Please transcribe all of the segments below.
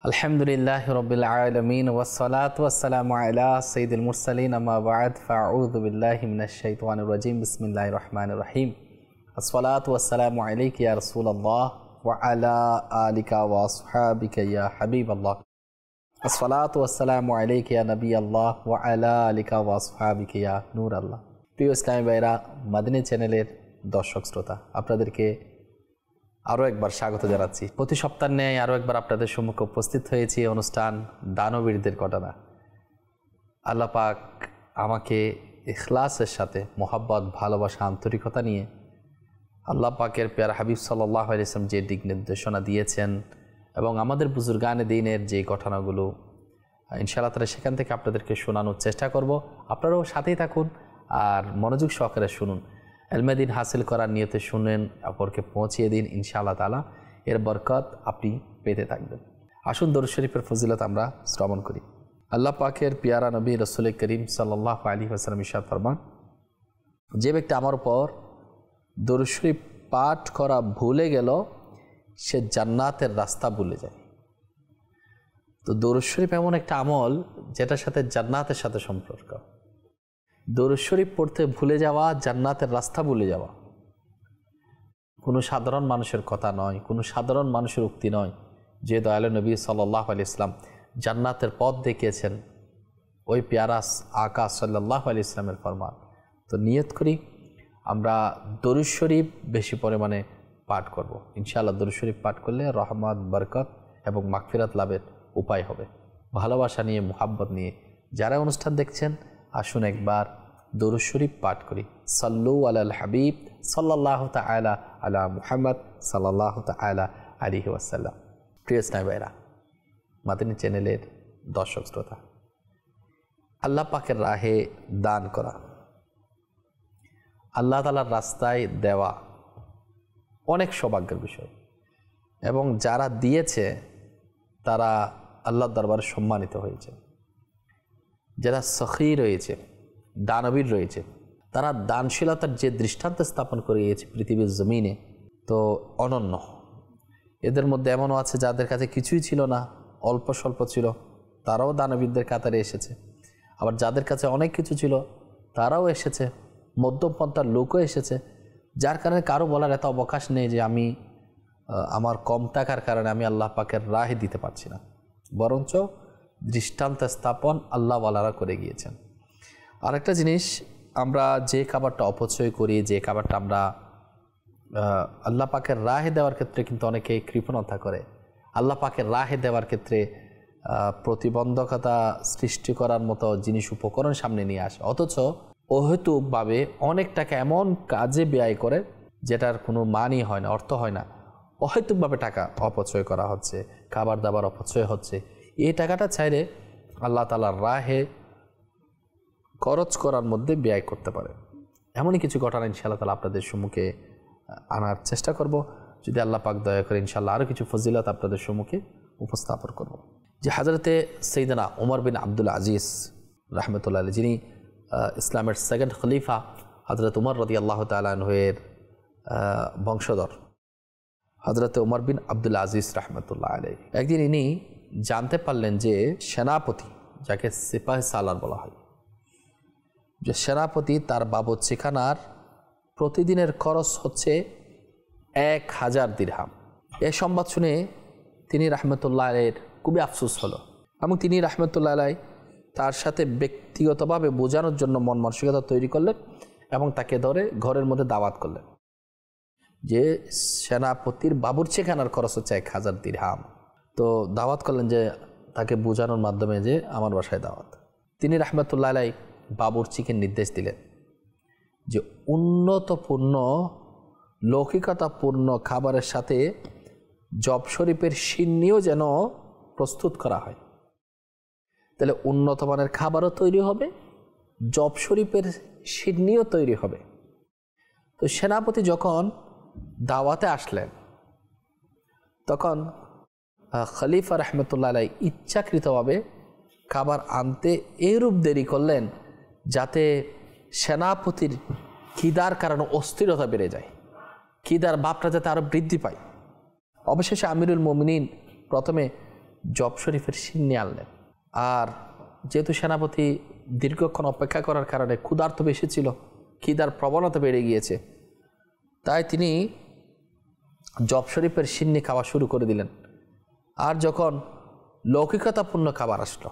আলহামদুলিল্লাহি রাব্বিল আলামিন ওয়াসসালাতু ওয়াসসালামু আলা সাইয়্যিদিল মুরসালিন আম্মা বা'দ ফাআউযু বিল্লাহি মিনাশ শাইতানির রাজিম বিসমিল্লাহির রহমানির রহিম আসসালাতু ওয়াসসালামু আলাইকা ইয়া রাসূলুল্লাহ ওয়া আলা আলিকা ওয়া আসহাবিকা ইয়া হাবিবাল্লাহ আসসালাতু ওয়াসসালামু আলাইকা ইয়া নবিয়াল্লাহ ওয়া আলা আলিকা ওয়া আসহাবিকা ইয়া নূরাল্লাহ। প্রিয় ইসলামী ভাইরা, মাদানী চ্যানেলের দর্শক শ্রোতা, আপনাদেরকে আরও একবার স্বাগত জানাচ্ছি। প্রতি সপ্তাহ ন্যায় আরও একবার আপনাদের সম্মুখে উপস্থিত হয়েছি অনুষ্ঠান দানবীরদের ঘটনা। আল্লাহ পাক আমাকে ইখলাসের সাথে মোহাব্বত, ভালোবাসা, আন্তরিকতা নিয়ে আল্লাহ পাকের পেয়ার হাবিব সাল্লাল্লাহু আলাইহি ওয়াসাল্লাম যে দিক নির্দেশনা দিয়েছেন এবং আমাদের বুজুর্গানে দ্বীনের যে ঘটনাগুলো ইনশাআল্লাহ তাআলা সেখান থেকে আপনাদেরকে শোনানোর চেষ্টা করব। আপনারাও সাথেই থাকুন আর মনোযোগ সহকারে শুনুন। ইলমে দ্বীন হাসিল করার নিয়তে শুনেন, অপরকে পৌঁছিয়ে দিন, ইনশাআল্লাহ তাআলা এর বরকত আপনি পেতে থাকবেন। আসুন দরুদ শরীফের ফজিলত আমরা শ্রবণ করি। আল্লাহ পাকের পিয়ারা নবী রাসূল করিম সাল্লাল্লাহু আলাইহি ওয়াসাল্লাম ইরশাদ ফরমান, যে ব্যক্তি আমার উপর দরুদ শরীফ পাঠ করা ভুলে গেল সে জান্নাতের রাস্তা ভুলে যায়। তো দরুদ শরীফ এমন একটা আমল যেটার সাথে জান্নাতের সাথে সম্পর্ক। দরুদ শরীফ পড়তে ভুলে যাওয়া জান্নাতের রাস্তা ভুলে যাওয়া কোনো সাধারণ মানুষের কথা নয়, কোনো সাধারণ মানুষের উক্তি নয়। যে দয়ালু নবী সাল্লাল্লাহু আলাইহি ওয়াসাল্লাম জান্নাতের পথ দেখিয়েছেন, ওই পেয়ারা আকা সাল্লাল্লাহু আলাইহি ওয়াসাল্লামের ফরমান। তো নিয়ত করি আমরা দরুদ শরীফ বেশি পরিমাণে পাঠ করব। ইনশাআল্লাহ দরুদ শরীফ পাঠ করলে রহমত, বরকত এবং মাগফিরাত লাভের উপায় হবে। ভালোবাসা নিয়ে, মুহাব্বত নিয়ে যারা অনুষ্ঠান দেখছেন, আসুন একবার দরুদ শরীফ পাঠ করি। সাল্লু আলাল হাবিব সাল্লাল্লাহু তাআলা আলা মুহাম্মদ সাল্লাল্লাহু তাআলা আলাইহি ওয়াসাল্লাম। প্রিয় ইসলামী ভাইরা, মাদানী চ্যানেলের দর্শক শ্রোতা, আল্লাহ পাকের রাহে দান করা, আল্লাহ তাআলার রাস্তায় দেওয়া অনেক সৌভাগ্যের বিষয় এবং যারা দিয়েছে তারা আল্লাহর দরবারে সম্মানিত হয়েছে। যারা সখী রয়েছে, দানবীর রয়েছে, তারা দানশীলতার যে দৃষ্টান্ত স্থাপন করে গিয়েছে পৃথিবীর জমিনে, তো অনন্য। এদের মধ্যে এমনও আছে যাদের কাছে কিছুই ছিল না, অল্প স্বল্প ছিল, তারাও দানবীরদের কাতারে এসেছে। আবার যাদের কাছে অনেক কিছু ছিল তারাও এসেছে, মধ্যমপন্থার লোকও এসেছে। যার কারণে কারো বলার এত অবকাশ নেই যে আমি আমার কম টাকার কারণে আমি আল্লাহ পাকের রাহে দিতে পারছি না, বরঞ্চ দৃষ্টান্ত স্থাপন আল্লাহওয়ালারা করে গিয়েছেন। আরেকটা জিনিস, আমরা যে খাবারটা অপচয় করি, যে খাবারটা আমরা আল্লাহ পাকের রাহে দেওয়ার ক্ষেত্রে কিন্তু অনেকে কৃপণতা করে, আল্লাহ পাকের রাহে দেওয়ার ক্ষেত্রে প্রতিবন্ধকতা সৃষ্টি করার মতো জিনিস, উপকরণ সামনে নিয়ে আসে, অথচ অহেতুকভাবে অনেক টাকা এমন কাজে ব্যয় করে যেটার কোনো মানই হয় না, অর্থ হয় না। অহেতুকভাবে টাকা অপচয় করা হচ্ছে, খাবার দাবার অপচয় হচ্ছে। এই টাকাটা চাইলে আল্লাহ তাআলার রাহে খরচ করার মধ্যে ব্যয় করতে পারে। এমনই কিছু ঘটনা ইনশাআল্লাহ তাআলা আপনাদের সম্মুখে আনার চেষ্টা করব। যদি আল্লাহ পাক দয়া করে ইনশাআল্লাহ আরও কিছু ফজিলত আপনাদের সম্মুখে উপস্থাপন করব। যে হযরতে সাইয়েদনা ওমর বিন আব্দুল আজিজ রাহমাতুল্লাহ আলাইহি, যিনি ইসলামের সেকেন্ড খলিফা হযরত ওমর রাদিয়াল্লাহু তাআলা আনহু-এর বংশধর, হযরতে ওমর বিন আব্দুল আজিজ রাহমাতুল্লাহ আলাইহি, একদিন ইনি জানতে পারলেন যে সেনাপতি, যাকে সিপাহি সালার বলা হয়, যে সেনাপতি তার বাবুর্চিখানার প্রতিদিনের খরচ হচ্ছে 1000 দিরহাম। এই সংবাদ শুনে তিনি রাহমাতুল্লাহ আলাইহির খুবই আফসোস হলো এবং তিনি রাহমাতুল্লাহ আলাইহি তার সাথে ব্যক্তিগতভাবে বোঝানোর জন্য মন মানসিকতা তৈরি করলেন এবং তাকে ধরে ঘরের মধ্যে দাওয়াত করলেন যে সেনাপতির বাবুর্চিখানার খরচ হচ্ছে 1000 দিরহাম। তো দাওয়াত করলেন যে তাকে বোঝানোর মাধ্যমে যে আমার বাসায় দাওয়াত। তিনি রাহমাতুল্লাহ আলাইহি বাবুর্চিকে নির্দেশ দিলেন যে উন্নতপূর্ণ, লৌকিকতাপূর্ণ খাবারের সাথে জব শরীফের সিন্নিও যেন প্রস্তুত করা হয়। তাহলে উন্নত মানের খাবারও তৈরি হবে, জব শরীফের সিন্নিও তৈরি হবে। তো সেনাপতি যখন দাওয়াতে আসলেন তখন খলিফা রাহমাতুল্লাহ আলাইহি ইচ্ছাকৃতভাবে খাবার আনতে এরূপ দেরি করলেন যাতে সেনাপতির খিদার কারণে অস্থিরতা বেড়ে যায়, খিদার ভাবটা যাতে আরও বৃদ্ধি পায়। অবশেষে আমিরুল মুমিনিন প্রথমে জব শরীফের সিন্নি আনলেন। আর যেহেতু সেনাপতি দীর্ঘক্ষণ অপেক্ষা করার কারণে ক্ষুধার্ত বেশি ছিল, খিদার প্রবণতা বেড়ে গিয়েছে, তাই তিনি জব শরীফের সিন্নি খাওয়া শুরু করে দিলেন। আর যখন লৌকিকতাপূর্ণ খাবার আসলো,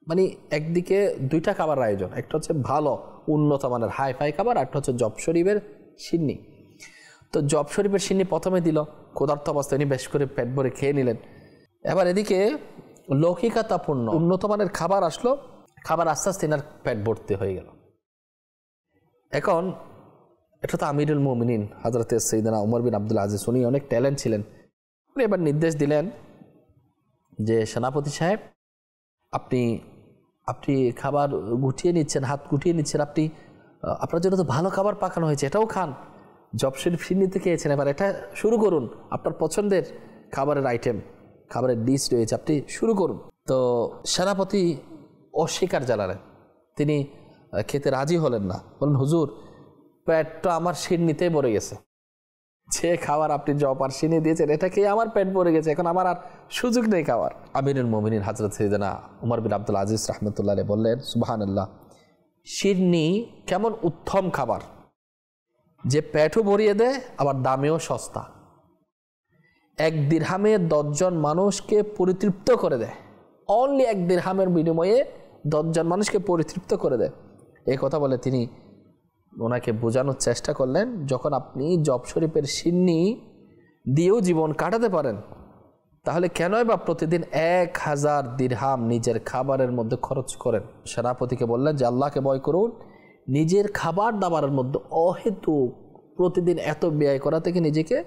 মানে একদিকে দুইটা খাবার আয়োজন, একটা হচ্ছে ভালো উন্নত মানের হাইফাই খাবার, আর একটা হচ্ছে জব শরীফের সিন্নি। তো জব শরীফের সিন্নি প্রথমে দিল, ক্ষুধার্ত অবস্থায় উনি বেশ করে পেট ভরে খেয়ে নিলেন। এবার এদিকে লৌকিকতাপূর্ণ উন্নত মানের খাবার আসলো, খাবার আস্তে আস্তে এনার পেট ভর্তি হয়ে গেল। এখন এটা তো আমিরুল মুমিনিন হযরত সাইয়েদনা উমর বিন আব্দুল আজিজ, উনি অনেক ট্যালেন্ট ছিলেন। উনি এবার নির্দেশ দিলেন যে সেনাপতি সাহেব, আপনি আপনি খাবার গুটিয়ে নিচ্ছেন, হাত গুটিয়ে নিচ্ছেন, আপনি আপনার জন্য তো ভালো খাবার পাকানো হয়েছে, এটাও খান। জব শরীফ সিন্নিতে খেয়েছেন, এবার এটা শুরু করুন, আপনার পছন্দের খাবারের আইটেম, খাবারের ডিশ রয়েছে, আপনি শুরু করুন। তো সেনাপতি অস্বীকার জানালেন, তিনি খেতে রাজি হলেন না। বললেন, হুজুর, পেটটা আমার সিন্নিতেই ভরে গেছে, যে খাবার আপনি জব আর সিন্নি দিয়েছেন এটা খেয়ে আমার পেট ভরে গেছে, এখন আমার আর সুযোগ নেই খাওয়ার। আমিরুল মুমিনিন হযরত সাইয়েদনা উমর বিন আব্দুল আজিজ রাহমাতুল্লাহ আলাইহি বললেন, সুবহানাল্লাহ, সিন্নি কেমন উত্তম খাবার, যে পেটও ভরিয়ে দেয় আবার দামেও সস্তা। 1 দিরহামে 10 জন মানুষকে পরিতৃপ্ত করে দেয়। অনলি 1 দিরহামের বিনিময়ে 10 জন মানুষকে পরিতৃপ্ত করে দেয়। এই কথা বলে তিনি ওনাকে বোঝানোর চেষ্টা করলেন, যখন আপনি জব শরীফের সিন্নি দিয়েও জীবন কাটাতে পারেন, তাহলে কেনই বা প্রতিদিন 1000 দিরহাম নিজের খাবারের মধ্যে খরচ করেন। সেনাপতিকে বললেন যে আল্লাহকে ভয় করুন, নিজের খাবার দাবারের মধ্যে অহেতুক প্রতিদিন এত ব্যয় করা থেকে নিজেকে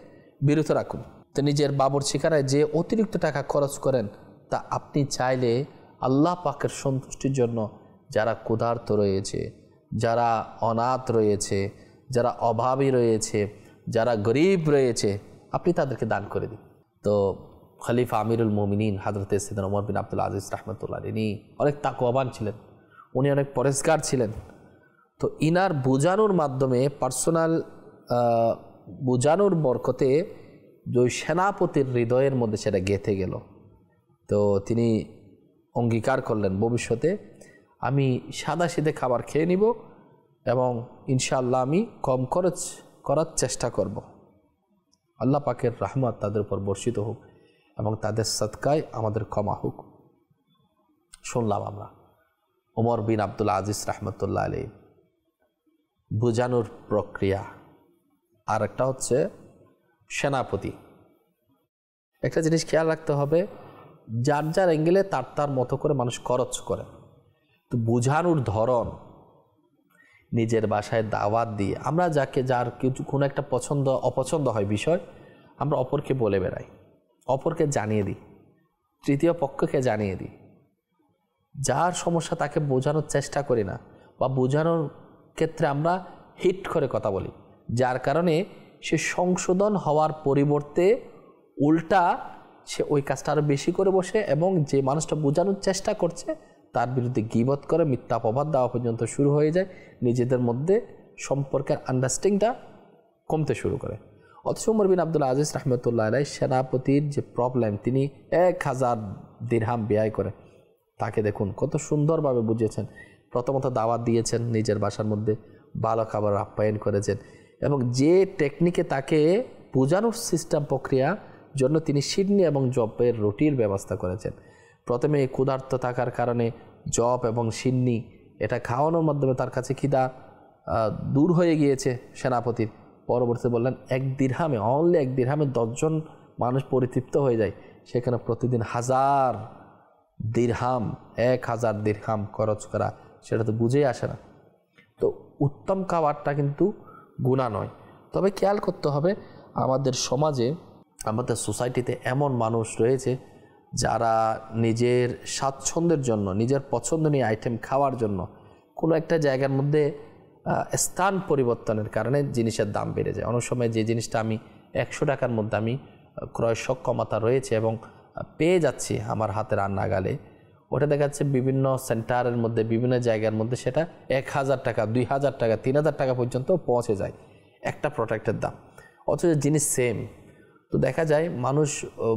বিরত রাখুন। তো নিজের বাবুর্চিখানায় যে অতিরিক্ত টাকা খরচ করেন, তা আপনি চাইলে আল্লাহ পাকের সন্তুষ্টির জন্য যারা ক্ষুধার্ত রয়েছে, যারা অনাথ রয়েছে, যারা অভাবী রয়েছে, যারা গরিব রয়েছে, আপনি তাদেরকে দান করে দিন। তো খলিফা আমিরুল মুমিনিন হযরত সাইয়েদনা উমর বিন আব্দুল আজিজ রাহমাতুল্লাহ আলাইহি অনেক তাকওয়াবান ছিলেন, উনি অনেক পরেশগার ছিলেন। তো ইনার বোঝানোর মাধ্যমে, পার্সোনাল বোঝানোর বরকতে যে সেনাপতির হৃদয়ের মধ্যে সেটা গেঁথে গেল। তো তিনি অঙ্গীকার করলেন, ভবিষ্যতে আমি সাদাসিধে খাবার খেয়ে নিব এবং ইনশাআল্লাহ আমি কম খরচ করার চেষ্টা করব। আল্লাহ পাকের রহমত তাদের উপর বর্ষিত হোক এবং তাদের সদকায় আমাদের ক্ষমা হোক। শুনলাম আমরা ওমর বিন আব্দুল আজিজ রাহমাতুল্লাহ আলাইহি বোঝানোর প্রক্রিয়া। আর একটা হচ্ছে সেনাপতি। একটা জিনিস খেয়াল রাখতে হবে, যার যার অ্যাঙ্গেলে তার তার মতো করে মানুষ খরচ করে। তো বোঝানোর ধরন, নিজের বাসায় দাওয়াত দিয়ে, আমরা যাকে যার কিছু কোনো একটা পছন্দ অপছন্দ হয় বিষয়, আমরা অপরকে বলে বেড়াই, অপরকে জানিয়ে দিই, তৃতীয় পক্ষকে জানিয়ে দিই। যার সমস্যা তাকে বোঝানোর চেষ্টা করি না, বা বোঝানোর ক্ষেত্রে আমরা হিট করে কথা বলি, যার কারণে সে সংশোধন হওয়ার পরিবর্তে উল্টা সে ওই কাজটা আরও বেশি করে বসে এবং যে মানুষটা বোঝানোর চেষ্টা করছে তার বিরুদ্ধে গীবত করে মিথ্যা অপবাদ দেওয়া পর্যন্ত শুরু হয়ে যায়। নিজেদের মধ্যে সম্পর্কের আন্ডারস্ট্যান্ডিংটা কমতে শুরু করে। অথচ উমর বিন আব্দুল আজিজ রাহমাতুল্লাহ আলাইহি সেনাপতির যে প্রবলেম, তিনি 1000 দিরহাম ব্যয় করে, তাকে দেখুন কত সুন্দরভাবে বুঝিয়েছেন। প্রথমত দাওয়াত দিয়েছেন, নিজের বাসার মধ্যে ভালো খাবার আপ্যায়ন করেছেন এবং যে টেকনিকে তাকে বোঝানোর সিস্টেম প্রক্রিয়া জন্য তিনি সিডনি এবং জবের রুটির ব্যবস্থা করেছেন। প্রথমে ক্ষুধার্ত থাকার কারণে জব এবং সিন্নি এটা খাওয়ানোর মাধ্যমে তার কাছে খিদা দূর হয়ে গিয়েছে সেনাপতির। পরবর্তীতে বললেন 1 দিরহামে, অনলি 1 দিরহামে 10 জন মানুষ পরিতৃপ্ত হয়ে যায়, সেখানে প্রতিদিন 1000 দিরহাম, 1000 দিরহাম খরচ করা, সেটা তো বুঝেই আসে না। তো উত্তম খাবারটা কিন্তু গুনাহ নয়। তবে খেয়াল করতে হবে, আমাদের সমাজে, আমাদের সোসাইটিতে এমন মানুষ রয়েছে যারা নিজের স্বাচ্ছন্দ্যের জন্য, নিজের পছন্দনীয় আইটেম খাওয়ার জন্য কোনো একটা জায়গার মধ্যে স্থান পরিবর্তনের কারণে জিনিসের দাম বেড়ে যায়। অনেক সময় যে জিনিসটা আমি 100 টাকার মধ্যে আমি ক্রয় সক্ষমতা রয়েছে এবং পেয়ে যাচ্ছি আমার হাতের নাগালে, ওটা দেখা যাচ্ছে বিভিন্ন সেন্টারের মধ্যে, বিভিন্ন জায়গার মধ্যে সেটা 1000 টাকা, 2000 টাকা, 3000 টাকা পর্যন্ত পৌঁছে যায় একটা প্রোডাক্টের দাম। অথচ জিনিস সেম। তো দেখা যায় মানুষ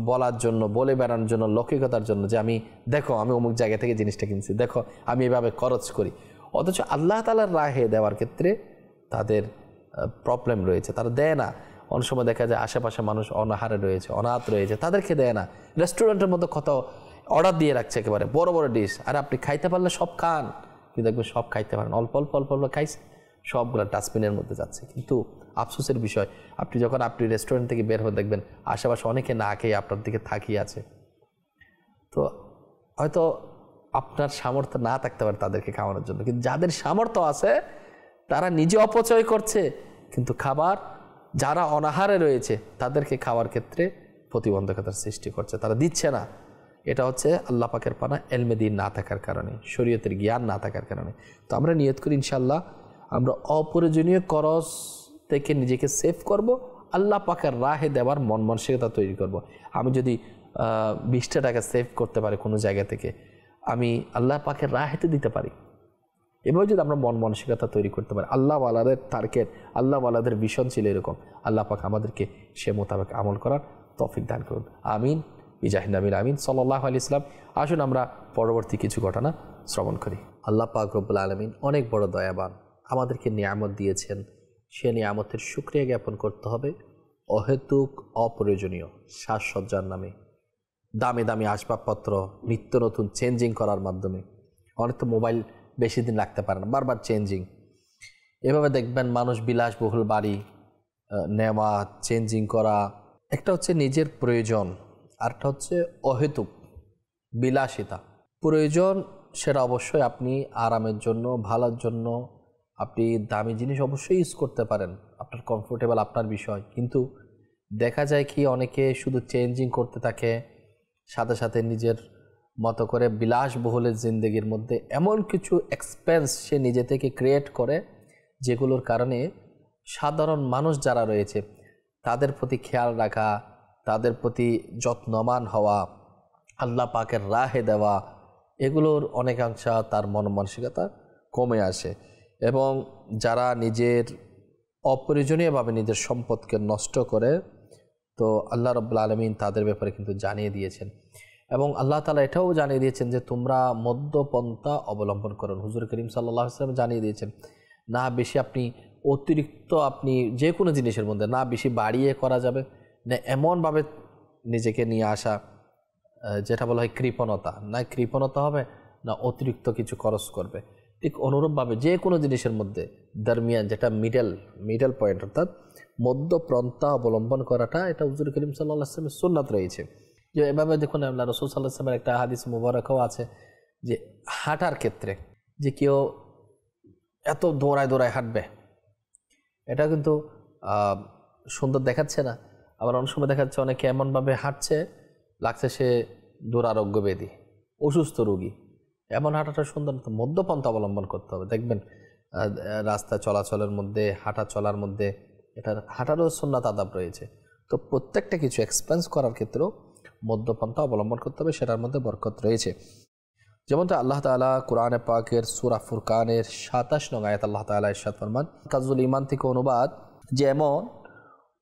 বলার জন্য, বলে বেড়ানোর জন্য, লৌকিকতার জন্য যে আমি দেখো আমি অমুক জায়গা থেকে জিনিসটা কিনছি, দেখো আমি এভাবে খরচ করি, অথচ আল্লাহ তাআলার রাহে দেওয়ার ক্ষেত্রে তাদের প্রবলেম রয়েছে, তারা দেয় না। অনেক সময় দেখা যায় আশেপাশে মানুষ অনাহারে রয়েছে, অনাথ রয়েছে, তাদেরকে দেয় না। রেস্টুরেন্টের মধ্যে কত অর্ডার দিয়ে রাখছে একেবারে বড় বড় ডিশ, আর আপনি খাইতে পারলে সব খান, কিন্তু দেখবেন সব খাইতে পারেন, অল্প অল্প অল্প অল্প খাইছে, সবগুলো ডাস্টবিনের মধ্যে যাচ্ছে। কিন্তু আফসোসের বিষয়, আপনি যখন আপনি রেস্টুরেন্ট থেকে বের হয়ে দেখবেন আশেপাশে অনেকে না খেয়ে আপনার দিকে তাকিয়ে আছে। তো হয়তো আপনার সামর্থ্য না থাকতে পারে তাদেরকে খাওয়ানোর জন্য, কিন্তু যাদের সামর্থ্য আছে তারা নিজে অপচয় করছে, কিন্তু খাবার যারা অনাহারে রয়েছে তাদেরকে খাওয়ার ক্ষেত্রে প্রতিবন্ধকতার সৃষ্টি করছে, তারা দিচ্ছে না। এটা হচ্ছে আল্লাহ পাকের পানা এলমে দ্বীন না থাকার কারণে, শরীয়তের জ্ঞান না থাকার কারণে। তো আমরা নিয়ত করি ইনশাআল্লাহ আমরা অপ্রয়োজনীয় খরচ থেকে নিজেকে সেভ করব, আল্লাহ পাকের রাহে দেওয়ার মন মানসিকতা তৈরি করব। আমি যদি 20টা টাকা সেভ করতে পারি কোনো জায়গা থেকে, আমি আল্লাহ পাকের রাহেতে দিতে পারি। এভাবে যদি আমরা মন মানসিকতা তৈরি করতে পারি, আল্লাহ ওয়ালাদের টার্গেট, আল্লাহ ওয়ালাদের ভিশন ছিল এরকম, আল্লাহ পাক আমাদেরকে সে মোতাবেক আমল করার তৌফিক দান করুন। আমিন বিজাহি নবীল আমিন সাল্লাল্লাহু আলাইহি ওয়াসাল্লাম। আসুন আমরা পরবর্তী কিছু ঘটনা শ্রবণ করি। আল্লাহ পাক রব্বুল আলামিন অনেক বড় দয়াবান, আমাদেরকে নিয়ামত দিয়েছেন, সে নিয়ামতের শুকরিয়া জ্ঞাপন করতে হবে অহেতুক অপ্রয়োজনীয় সাজসজ্জার নামে, দামি দামি আসবাবপত্র নিত্য নতুন চেঞ্জিং করার মাধ্যমে। অনেক তো মোবাইল বেশি দিন রাখতে পারে না, বারবার চেঞ্জিং। এভাবে দেখবেন মানুষ বিলাসবহুল বাড়ি নেওয়া, চেঞ্জিং করা। একটা হচ্ছে নিজের প্রয়োজন, আরটা হচ্ছে অহেতুক বিলাসিতা। প্রয়োজন সেটা অবশ্যই আপনি আরামের জন্য, ভালোর জন্য আপনি দামি জিনিস অবশ্যই ইউজ করতে পারেন, আপনার কমফোর্টেবল আপনার বিষয়। কিন্তু দেখা যায় কি অনেকে শুধু চেঞ্জিং করতে থাকে, সাথে সাথে নিজের মতো করে বিলাসবহুলের জিন্দগির মধ্যে এমন কিছু এক্সপেন্স সে নিজে থেকে ক্রিয়েট করে যেগুলোর কারণে সাধারণ মানুষ যারা রয়েছে তাদের প্রতি খেয়াল রাখা, তাদের প্রতি যত্নবান হওয়া, আল্লাহ পাকের রাহে দেওয়া, এগুলোর অনেকাংশ তার মন মানসিকতা কমে আসে। এবং যারা নিজের অপ্রয়োজনীয়ভাবে নিজের সম্পদকে নষ্ট করে, তো আল্লাহ রাব্বুল আলামিন তাদের ব্যাপারে কিন্তু জানিয়ে দিয়েছেন। এবং আল্লাহ তাআলা এটাও জানিয়ে দিয়েছেন যে তোমরা মধ্যপন্থা অবলম্বন করুন। হুজুর করিম সাল্লাল্লাহু আলাইহি ওয়াসাল্লাম জানিয়ে দিয়েছেন, না বেশি আপনি অতিরিক্ত আপনি যে কোনো জিনিসের মধ্যে না বেশি বাড়িয়ে করা যাবে না, এমনভাবে নিজেকে নিয়ে আসা যেটা বলা হয় কৃপণতা, না কৃপণতা হবে না অতিরিক্ত কিছু খরচ করবে। ঠিক অনুরূপভাবে যে কোনো জিনিসের মধ্যে দরমিয়ান, যেটা মিডল পয়েন্ট, অর্থাৎ মধ্যপন্থা অবলম্বন করাটা, এটা হুজুর করিম সাল্লাল্লাহু আলাইহি ওয়াসাল্লামের সুন্নাত রয়েছে। যে এভাবে দেখুন আল্লাহ রাসূল সাল্লাল্লাহু আলাইহি ওয়াসাল্লামের একটা হাদিস মুবারকও আছে যে হাঁটার ক্ষেত্রে যে কেউ এত দৌড়ায় দৌড়ায় হাঁটবে, এটা কিন্তু সুন্দর দেখাচ্ছে না। আবার অনেক সময় দেখাচ্ছে অনেকে এমনভাবে হাঁটছে লাগছে সে দুরারোগ্য ব্যাধি, অসুস্থ রোগী। এমন হাঁটাটা সুন্দর না, মধ্যপন্থা অবলম্বন করতে হবে। দেখবেন রাস্তা চলাচলের মধ্যে, হাঁটা চলার মধ্যে এটার হাঁটারও সুন্নাত আদাব রয়েছে। তো প্রত্যেকটা কিছু এক্সপেন্স করার ক্ষেত্রেও মধ্যপন্থা অবলম্বন করতে হবে, সেটার মধ্যে বরকত রয়েছে। যেমনটা আল্লাহ তাআলা কোরআনে পাকের সূরা ফুরকানের 27 নং আয়াত আল্লাহ তাআলা ইরশাদ ফরমান, কাজুল ঈমান থেকে অনুবাদ, যেমন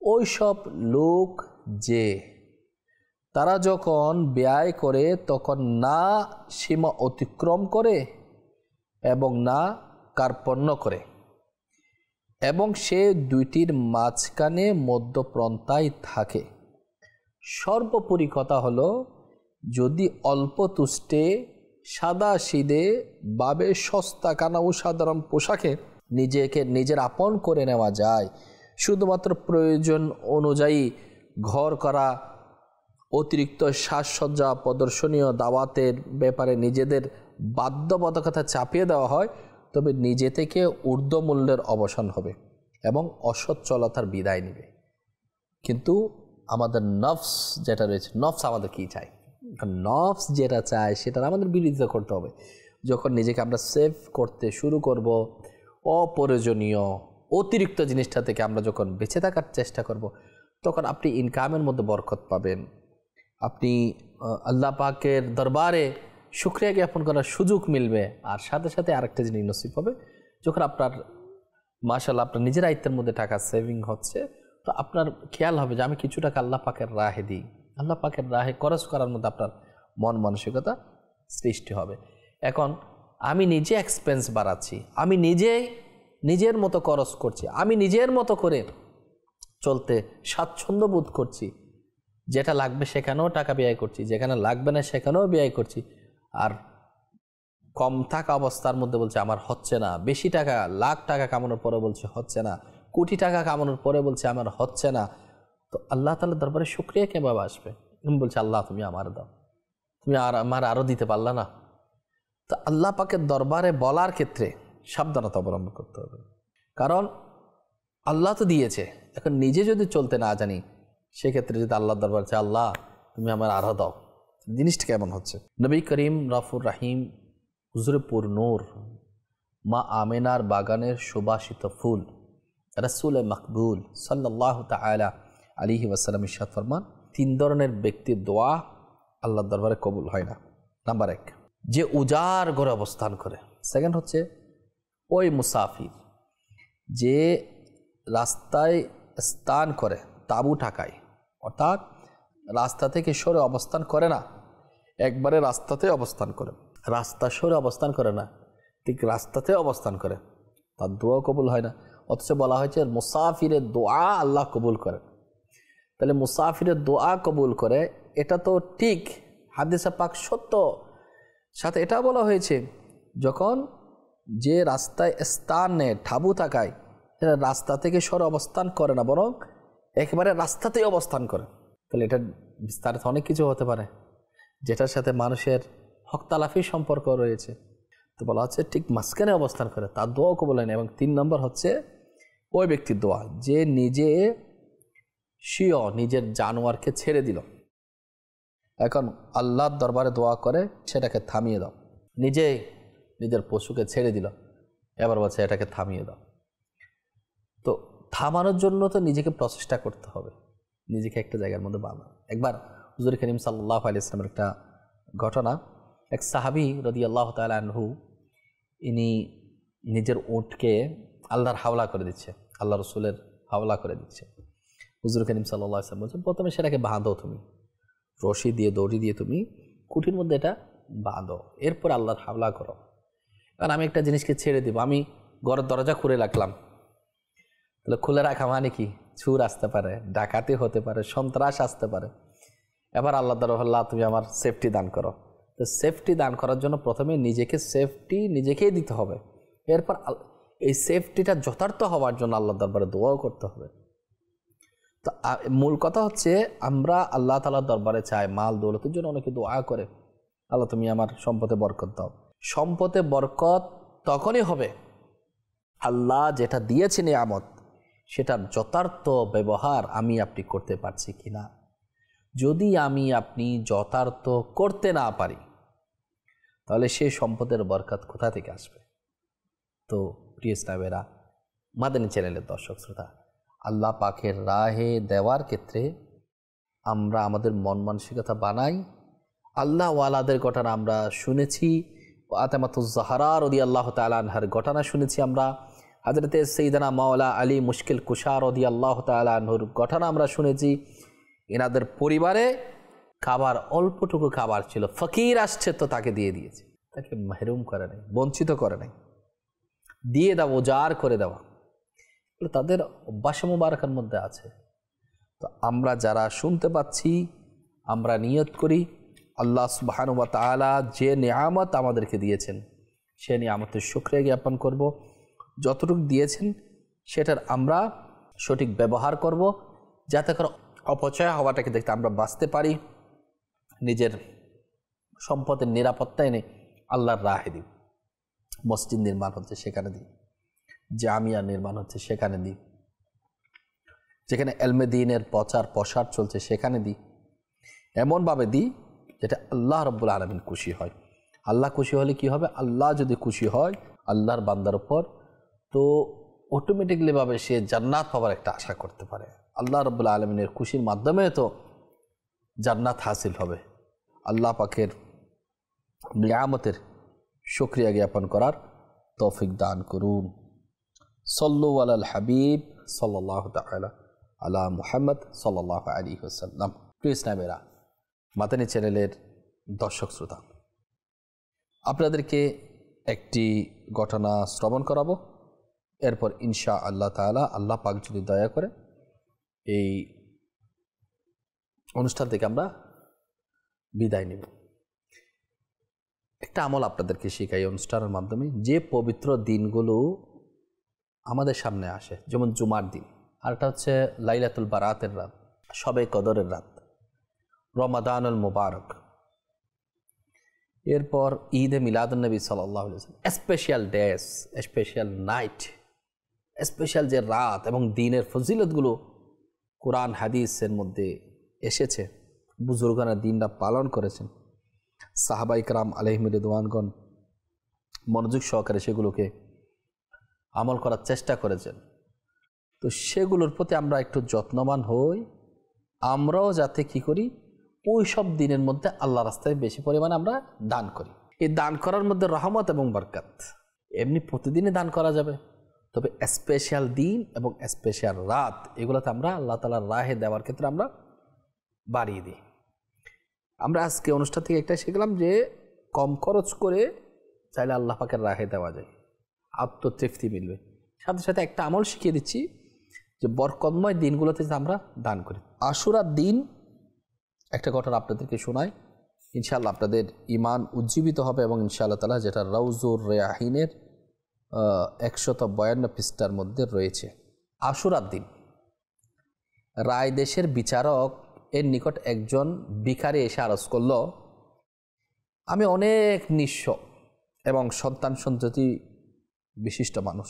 ওই সব লোক যে তারা যখন ব্যয় করে তখন না সীমা অতিক্রম করে এবং না কার্পণ্য করে, এবং সে দুইটির মাঝখানে মধ্যপন্থায় থাকে। সর্বোপরি কথা হলো, যদি অল্প তুষ্টে সাদা সিধে ভাবে সস্তা কানা ও সাধারণ পোশাকে নিজের আপন করে নেওয়া যায়, শুধুমাত্র প্রয়োজন অনুযায়ী ঘর করা, অতিরিক্ত সাজসজ্জা, প্রদর্শনীয় দাওয়াতের ব্যাপারে নিজেদের বাধ্যবাধকতা চাপিয়ে দেওয়া হয়, তবে নিজে থেকে ঊর্ধ্বমূল্যের অবসান হবে এবং অসচ্ছলতার বিদায় নেবে। কিন্তু আমাদের নফস যেটা রয়েছে, নফস আমাদের কী চায়, নফস যেটা চায় সেটার আমাদের বিরোধিতা করতে হবে। যখন নিজেকে আমরা সেভ করতে শুরু করব, অপ্রয়োজনীয় অতিরিক্ত জিনিসটা থেকে আমরা যখন বেঁচে থাকার চেষ্টা করব, তখন আপনি ইনকামের মধ্যে বরকত পাবেন, আপনি আল্লাহ পাকের দরবারে শুকরিয়া জ্ঞাপন করার সুযোগ মিলবে। আর সাথে সাথে আরেকটা জিনিস নসিব হবে, যখন আপনার মাশাআল্লাহ আপনার নিজের আয়ত্তের মধ্যে টাকা সেভিং হচ্ছে, তো আপনার খেয়াল হবে যে আমি কিছু টাকা আল্লাহ পাকের রাহে দিই, আল্লাহ পাকের রাহে খরচ করার মধ্যে আপনার মন মানসিকতা সৃষ্টি হবে। এখন আমি নিজে এক্সপেন্স বাড়াচ্ছি, আমি নিজেই নিজের মতো খরচ করছি, আমি নিজের মতো করে চলতে স্বাচ্ছন্দ্য বোধ করছি, যেটা লাগবে সেখানেও টাকা ব্যয় করছি, যেখানে লাগবে না সেখানেও ব্যয় করছি, আর কম থাকা অবস্থার মধ্যে বলছে আমার হচ্ছে না, বেশি টাকা লাখ টাকা কামানোর পরে বলছে হচ্ছে না, কোটি টাকা কামানোর পরে বলছে আমার হচ্ছে না। তো আল্লাহ তাআলার দরবারে শুকরিয়া কিভাবে আসবে? তুমি বলছে আল্লাহ তুমি আমার দাও, তুমি আর আমার আরও দিতে পারলা না। তো আল্লাহ পাকের দরবারে বলার ক্ষেত্রে সাবধানতা অবলম্বন করতে হবে, কারণ আল্লাহ তো দিয়েছে, এখন নিজে যদি চলতে না জানি সেক্ষেত্রে যদি আল্লাহর দরবারে চাই আল্লাহ তুমি আমার আরও দাও, জিনিসটা কেমন হচ্ছে? নবী করিম রাফুর রাহিম হুজুরপুর নূর মা আমেনার বাগানের সুবাসিত ফুল রাসূল মকবুল সাল্লাল্লাহু তাআলা আলাইহি ওয়াসাল্লাম ইরশাদ ফরমান, 3 ধরনের ব্যক্তির দোয়া আল্লাহর দরবারে কবুল হয় না। নাম্বার 1, যে উজাড় ঘরে অবস্থান করে। সেকেন্ড হচ্ছে ওই মুসাফির যে রাস্তায় স্থান করে, তাঁবু ঠাকায়, অর্থাৎ রাস্তা থেকে সরে অবস্থান করে না, একবারে রাস্তাতে অবস্থান করে, রাস্তা সরে অবস্থান করে না, ঠিক রাস্তাতে অবস্থান করে, তার দোয়া কবুল হয় না। অথচ বলা হয়েছে মুসাফিরের দোয়া আল্লাহ কবুল করে। তাহলে মুসাফিরের দোয়া কবুল করে, এটা তো ঠিক, হাদিসে পাক সত্য। সাথে এটা বলা হয়েছে যখন যে রাস্তায় স্থান নেয়, ঠাবু থাকায়, এটা রাস্তা থেকে সরে অবস্থান করে না, বরং একেবারে রাস্তাতেই অবস্থান করে। তাহলে এটা বিস্তারিত অনেক কিছু হতে পারে যেটার সাথে মানুষের হকতালাফি সম্পর্ক রয়েছে। তো বলা হচ্ছে ঠিক মাঝখানে অবস্থান করে, তার দোয়া কবুল হয় না। এবং 3 নম্বর হচ্ছে ওই ব্যক্তির দোয়া যে নিজে স্বীয় নিজের জানোয়ারকে ছেড়ে দিল। এখন আল্লাহর দরবারে দোয়া করে সেটাকে থামিয়ে দাও, নিজে নিজের পশুকে ছেড়ে দিল, এবার বলছে এটাকে থামিয়ে দাও। তো থামানোর জন্য তো নিজেকে প্রচেষ্টা করতে হবে, নিজেকে একটা জায়গার মধ্যে বাঁধা। একবার হুজুর করিম সাল্লাল্লাহু আলাইহি ওয়াসাল্লামের একটা ঘটনা, এক সাহাবী রাদিয়াল্লাহু তাআলা আনহু, ইনি নিজের উটকে আল্লাহর হাওলা করে দিচ্ছে, আল্লাহ রসুলের হাওলা করে দিচ্ছে। হুজুর করিম সাল্লাল্লাহু আলাইহি ওয়াসাল্লাম বলছেন প্রথমে সেটাকে বাঁধো, তুমি রশি দিয়ে দড়ি দিয়ে তুমি কুঠির মধ্যে এটা বাঁধো, এরপর আল্লাহর হাওলা করো। কারণ আমি একটা জিনিসকে ছেড়ে দিব, আমি ঘরের দরজা খুলে রাখলাম, তাহলে খুলে রাখা মানে কি, চুর আসতে পারে, ডাকাতি হতে পারে, সন্ত্রাস আসতে পারে। এবার আল্লাহ দরবারে তুমি আমার সেফটি দান করো। তো সেফটি দান করার জন্য প্রথমে নিজেকে সেফটি নিজেকেই দিতে হবে, এরপর এই সেফটিটা যথার্থ হওয়ার জন্য আল্লাহ দরবারে দোয়াও করতে হবে। তো মূল কথা হচ্ছে আমরা আল্লাহ তাআলার দরবারে চাই, মাল দৌলতের জন্য অনেকে দোয়া করে, আল্লাহ তুমি আমার সম্পদে বরকত দাও। সম্পদে বরকত তখনই হবে আল্লাহ যেটা দিয়েছে নিয়ামত, সেটার যথার্থ ব্যবহার আমি আপনি করতে পারছি কিনা। যদি আমি আপনি যথার্থ করতে না পারি, তাহলে সেই সম্পদের বরকত কোথা থেকে আসবে? তো প্রিয় ইসলামেরা, মাদানী চ্যানেলের দর্শক শ্রোতা, আল্লাহ পাকের রাহে দেওয়ার ক্ষেত্রে আমরা আমাদের মন মানসিকতা বানাই। আল্লাহ ওয়ালাদের ঘটনা আমরা শুনেছি, ফাতেমাতুজ জাহরা রাদিয়াল্লাহু তাআলা আনহার ঘটনা শুনেছি আমরা, হযরতে সাইয়েদনা মাওলা আলী মুশকিল কুশা রাদিয়াল্লাহু তাআলা আনহুর ঘটনা আমরা শুনেছি। এনাদের পরিবারে খাবার অল্পটুকু খাবার ছিল, ফকির আসছে তো তাকে দিয়ে দিয়েছে, তাকে মাহরুম করে নাই, বঞ্চিত করে নাই, দিয়ে দাও, উজাড় করে দেওয়া, তাদের অভ্যাস মুবারকের মধ্যে আছে। তো আমরা যারা শুনতে পাচ্ছি, আমরা নিয়ত করি আল্লাহ সুবহানাহু ওয়া তাআলা যে নিয়ামত আমাদেরকে দিয়েছেন সে নিয়ামতের শুকরিয়া জ্ঞাপন করব, যতটুকু দিয়েছেন সেটার আমরা সঠিক ব্যবহার করব, যাতে করে অপচয় হওয়াটাকে দেখতে আমরা বাঁচতে পারি। নিজের সম্পদের নিরাপত্তা এনে আল্লাহর রাহে দিই, মসজিদ নির্মাণ হচ্ছে সেখানে দিই, জামিয়া নির্মাণ হচ্ছে সেখানে দিই, যেখানে এলমে দ্বীনের প্রচার প্রসার চলছে সেখানে দিই, এমনভাবে দিই যেটা আল্লাহ রাব্বুল আলামিন খুশি হয়। আল্লাহ খুশি হলে কি হবে? আল্লাহ যদি খুশি হয় আল্লাহর বান্দার উপর, তো অটোমেটিকলি ভাবে সে জান্নাত পাওয়ার একটা আশা করতে পারে। আল্লাহ রাব্বুল আলামিনের খুশির মাধ্যমে তো জান্নাত হাসিল হবে। আল্লাহ পাকের নিয়ামতের শুকরিয়া জ্ঞাপন করার তৌফিক দান করুন। সল্লু আলাল হাবিব সাল্লাল্লাহু তাআলা আলা মুহাম্মদ সাল্লাল্লাহু আলাইহি ওয়াসাল্লাম। প্রিয় ইসলামেরা, মাদানী চ্যানেলের দর্শক শ্রোতা, আপনাদেরকে একটি ঘটনা শ্রবণ করাবো। এরপর ইনশা আল্লাহ তাআলা, আল্লাহ পাক যদি দয়া করে, এই অনুষ্ঠান থেকে আমরা বিদায় নেব। একটা আমল আপনাদেরকে শিখাই অনুষ্ঠানের মাধ্যমে, যে পবিত্র দিনগুলো আমাদের সামনে আসে, যেমন জুমার দিন, আর একটা হচ্ছে লাইলাতুল বারাতের রাত, শবে কদরের রাত, রমাদানুল মুবারক, এরপর ঈদে মিলাদুন্নবী সাল্লাল্লাহু আলাইহি ওয়াসাল্লাম, special days, special night, special যে রাত এবং দিনের ফজিলতগুলো কোরআন হাদিসের মধ্যে এসেছে, বুজুর্গানা দিনটা পালন করেছেন, সাহাবায়ে কেরাম আলাইহিম রিদওয়ানগণ মনোযোগ সহকারে সেগুলোকে আমল করার চেষ্টা করেছেন। তো সেগুলোর প্রতি আমরা একটু যত্নবান হই, আমরাও যাতে কি করি, ওই সব দিনের মধ্যে আল্লাহ রাস্তায় বেশি পরিমাণে আমরা দান করি। এই দান করার মধ্যে রহমত এবং বরকত। এমনি প্রতিদিনই দান করা যাবে, তবে স্পেশাল দিন এবং স্পেশাল রাত, এগুলোতে আমরা আল্লাহ তাআলার রাহে দেওয়ার ক্ষেত্রে আমরা বাড়িয়ে দিই। আমরা আজকে অনুষ্ঠান থেকে একটা শিখলাম যে কম খরচ করে চাইলে আল্লাহ পাকের রাহে দেওয়া যায়, আত্মতৃপ্তি মিলবে। সাথে সাথে একটা আমল শিখিয়ে দিচ্ছি যে বরকতময় দিনগুলোতে আমরা দান করি। আশুরার দিন একটা ঘটনা আপনাদেরকে শোনাই, ইনশাআল্লাহ আপনাদের ঈমান উজ্জীবিত হবে এবং ইনশাআল্লাহ তাআলা যেটা রাউজুর রিয়াহিনের 152 পৃষ্ঠার মধ্যে রয়েছে। আশুরার দিন রায় দেশের বিচারক এর নিকট একজন ভিখারি এসে আরজ করল, আমি অনেক নিঃস্ব এবং সন্তান সন্ততি বিশিষ্ট মানুষ,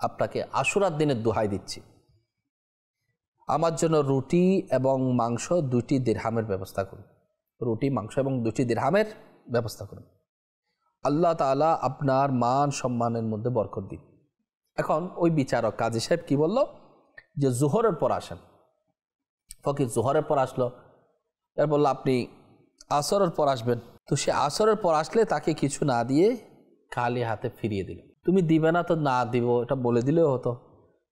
আপনাকে আশুরার দিনের দোহাই দিচ্ছি, আমার জন্য রুটি এবং মাংস 2টি দিরহামের ব্যবস্থা করুন। রুটি, মাংস এবং 2টি দিরহামের ব্যবস্থা করুন। আল্লাহ তাআলা আপনার মান সম্মানের মধ্যে বরকত দিন। এখন ওই বিচারক কাজী সাহেব কি বলল, যে জোহরের পর আসেন। ফকির জোহরের পর আসলো, এর বললো আপনি আসরের পর আসবেন। তো সে আসরের পর আসলে তাকে কিছু না দিয়ে খালি হাতে ফিরিয়ে দিল। তুমি দিবে না তো না দিব, এটা বলে দিলেও হতো।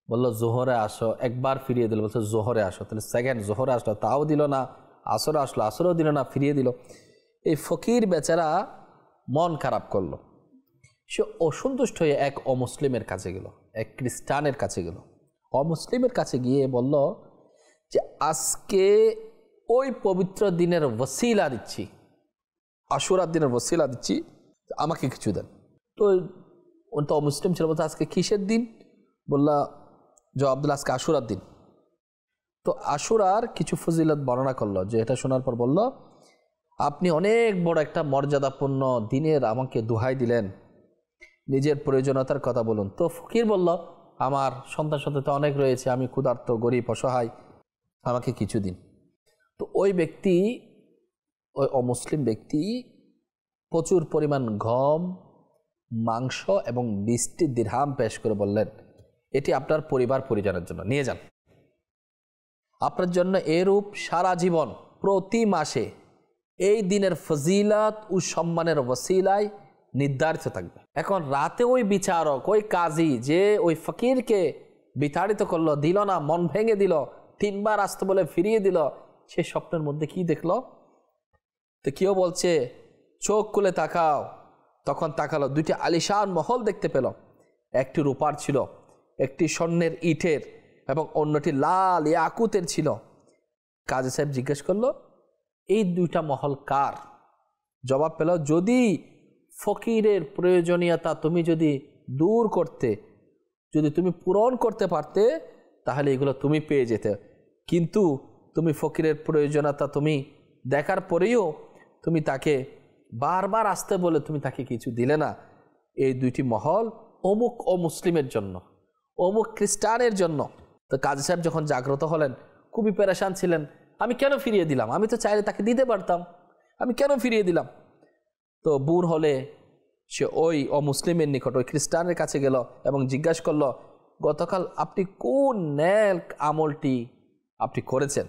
বললো জোহরে আসো, একবার ফিরিয়ে দিল, বলছে জোহরে আসো, তাহলে সেকেন্ড জোহরে আসলো, তাও দিল না। আসরে আসলো, আসরেও দিল না, ফিরিয়ে দিল। এই ফকির বেচারা মন খারাপ করলো, সে অসন্তুষ্ট হয়ে এক অমুসলিমের কাছে গেল, এক খ্রিস্টানের কাছে গেল। অমুসলিমের কাছে গিয়ে বলল যে আজকে ওই পবিত্র দিনের ওসিলা দিচ্ছি, আশুরার দিনের ওসিলা দিচ্ছি, আমাকে কিছু দেন। তো ওই তো অমুসলিম ছিল, বলতে আজকে কিসের দিন? বললা জবাব দিল আজকে আশুরার দিন। তো আশুরার কিছু ফজিলত বর্ণনা করলো, যে এটা শোনার পর বলল আপনি অনেক বড় একটা মর্যাদাপূর্ণ দিনের আমাকে দোহাই দিলেন, নিজের প্রয়োজনীয়তার কথা বলুন। তো ফকির বলল আমার সন্তান সন্ততি অনেক রয়েছে, আমি ক্ষুধার্ত, গরিব, অসহায়, আমাকে কিছু দিন। তো ওই ব্যক্তি, ওই অমুসলিম ব্যক্তি প্রচুর পরিমাণ গম, মাংস এবং 20টি দিরহাম পেশ করে বললেন এটি আপনার পরিবার পরিজনের জন্য নিয়ে যান, আপনার জন্য এরূপ সারা জীবন প্রতি মাসে এই দিনের ফজিলত ও সম্মানের ওসিলায় নির্ধারিত থাকবে। এখন রাতে ওই বিচারক, ওই কাজী যে ওই ফকিরকে বিতাড়িত করলো, দিল না, মন ভেঙে দিল, 3 বার আসতে বলে ফিরিয়ে দিল, সে স্বপ্নের মধ্যে কি দেখলো? তো কেউ বলছে চোখ খুলে তাকাও, তখন তাকালো, 2টি আলিশান মহল দেখতে পেল। একটি রূপার ছিল, একটি স্বর্ণের ইটের এবং অন্যটি লাল ইয়াকুতের ছিল। কাজী সাহেব জিজ্ঞেস করলো এই 2টা মহল কার? জবাব পেল যদি ফকিরের প্রয়োজনীয়তা তুমি যদি দূর করতে, যদি তুমি পূরণ করতে পারতে, তাহলে এগুলো তুমি পেয়ে যেতে, কিন্তু তুমি ফকিরের প্রয়োজনীয়তা তুমি দেখার পরেও তুমি তাকে বারবার আসতে বলে তুমি তাকে কিছু দিলে না। এই 2টি মহল অমুক অমুসলিমের জন্য, অমুক খ্রিস্টানের জন্য। তো কাজী সাহেব যখন জাগ্রত হলেন, খুবই পেরেশান ছিলেন, আমি কেন ফিরিয়ে দিলাম? আমি তো চাইলে তাকে দিতে পারতাম, আমি কেন ফিরিয়ে দিলাম? তো বুর হলে সে ওই অমুসলিমের নিকট, ওই খ্রিস্টানের কাছে গেল এবং জিজ্ঞাসা করলো গতকাল আপনি কোন নেক আমলটি আপনি করেছেন?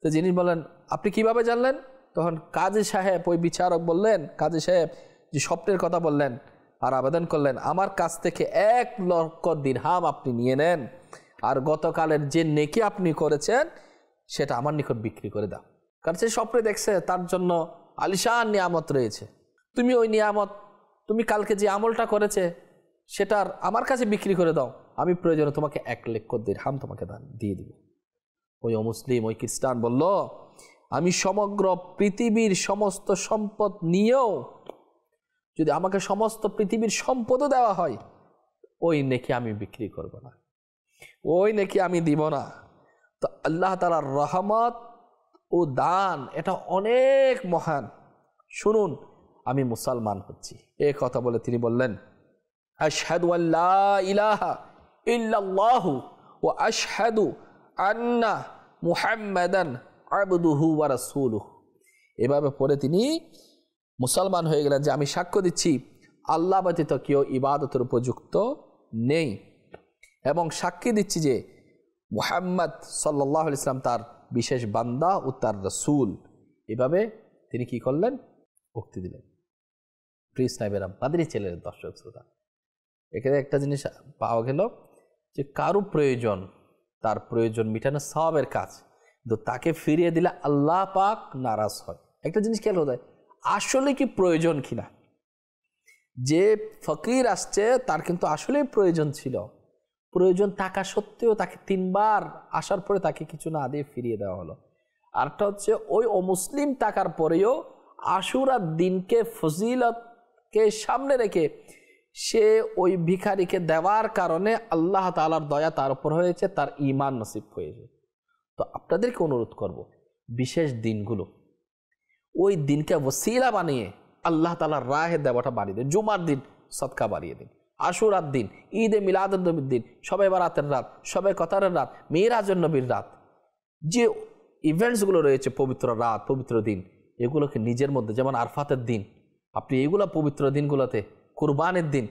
তো যিনি বলেন আপনি কিভাবে জানলেন? তখন কাজী সাহেব, ওই বিচারক বললেন, কাজী সাহেব যে স্বপ্নের কথা বললেন আর আবেদন করলেন আমার কাছ থেকে 1 লক্ষ দিরহাম আপনি নিয়ে নেন, আর গতকালের যে নেকি আপনি করেছেন সেটা আমার নিকট বিক্রি করে দাও। কারণ সে স্বপ্নে দেখছে তার জন্য আলিশান নিয়ামত রয়েছে, তুমি ওই নিয়ামত, তুমি কালকে যে আমলটা করেছে সেটার আমার কাছে বিক্রি করে দাও, আমি প্রয়োজনে তোমাকে 1,00,000 দিরহাম তোমাকে দান দিয়ে দিব। ওই অমুসলিম, ওই খ্রিস্টান বলল, আমি সমগ্র পৃথিবীর সমস্ত সম্পদ নিয়েও যদি আমাকে সমস্ত পৃথিবীর সম্পদও দেওয়া হয়, ওই নেকি আমি বিক্রি করব না, ওই নেকি আমি দিব না। তো আল্লাহ তাআলার রহমত ও দান এটা অনেক মহান। শুনুন, আমি মুসলমান হচ্ছি, এ কথা বলে তিনি বললেন, আশহাদু আল্লা ইলাহা ইল্লাল্লাহু ওয়া আশহাদু আন্না মুহাম্মাদান আবদুহু ওয়া রাসূলুহু। এভাবে পরে তিনি মুসলমান হয়ে গেলেন যে আমি সাক্ষ্য দিচ্ছি আল্লাহ ব্যতীত কেউ ইবাদতের উপযুক্ত নেই, এবং সাক্ষী দিচ্ছি যে মুহাম্মদ সাল্লাল্লাহু আলাইহি ওয়াসাল্লাম তার বিশেষ বান্দা ও তার রাসূল। এভাবে তিনি কি করলেন? মুক্তি দিলেন। প্রিয় সাহেবেরা, মাদানী চ্যানেলের দর্শক শ্রোতা, এখানে একটা জিনিস পাওয়া গেল যে কারো প্রয়োজন, তার প্রয়োজন মিটানো সওয়াবের কাজ, কিন্তু তাকে ফিরিয়ে দিলে আল্লাহ পাক নারাজ হয়। একটা জিনিস খেয়াল হতে হয়, আসলে কি প্রয়োজন কিনা। যে ফকির আসছে তার কিন্তু আসলেই প্রয়োজন ছিল, প্রয়োজন থাকা সত্ত্বেও তাকে 3 বার আসার পরে তাকে কিছু না দিয়ে ফিরিয়ে দেওয়া হলো। আরটা হচ্ছে ওই অমুসলিম থাকার পরেও আশুরার দিনকে, ফজিলতকে সামনে রেখে সে ওই ভিখারিকে দেওয়ার কারণে আল্লাহ তাআলার দয়া তার উপর হয়েছে, তার ঈমান নসিব হয়েছে। তো আপনাদেরকে অনুরোধ করব, বিশেষ দিনগুলো ওই দিনকে ওসিলা বানিয়ে আল্লাহ তাআলার রাহে দেওয়াটা বাড়িয়ে দিন। জুমার দিন সদকা বাড়িয়ে দিন, আশুরার দিন, ঈদে মিলাদুন্নবীর দিন, শবে বারাতের রাত, শবে কদরের রাত, মিরাজুন নবীর রাত, যে ইভেন্টসগুলো রয়েছে, পবিত্র রাত, পবিত্র দিন, এগুলোকে নিজের মধ্যে, যেমন আরফাতের দিন, আপনি এগুলো পবিত্র দিনগুলোতে, কুরবানির দিন,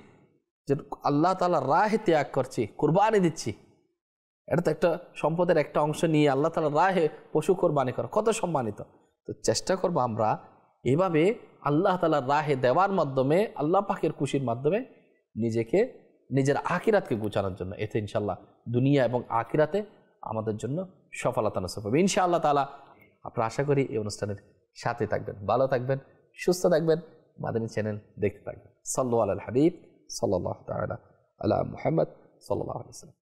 যে আল্লাহ তাআলার রাহে ত্যাগ করছি, কুরবানি দিচ্ছি, এটা তো একটা সম্পদের একটা অংশ নিয়ে আল্লাহ তাআলার রাহে পশু কোরবানি করা কত সম্মানিত। তো চেষ্টা করবো আমরা এভাবে আল্লাহ তাআলার রাহে দেওয়ার মাধ্যমে, আল্লাহ পাকের খুশির মাধ্যমে নিজেকে, নিজের আখিরাতকে গুছানোর জন্য। এতে ইনশাআল্লাহ দুনিয়া এবং আখিরাতে আমাদের জন্য সফলতা নসিব হবে ইনশাআল্লাহ তাআলা। আপনারা আশা করি এই অনুষ্ঠানের সাথে থাকবেন, ভালো থাকবেন, সুস্থ থাকবেন, মাদানী চ্যানেল দেখতে থাকবেন। সাল্লু আলাল হাবিব সাল্লাল্লাহু তাআলা আলা মুহাম্মদ সাল্লাল্লাহু আলাইহি ওয়াসাল্লাম।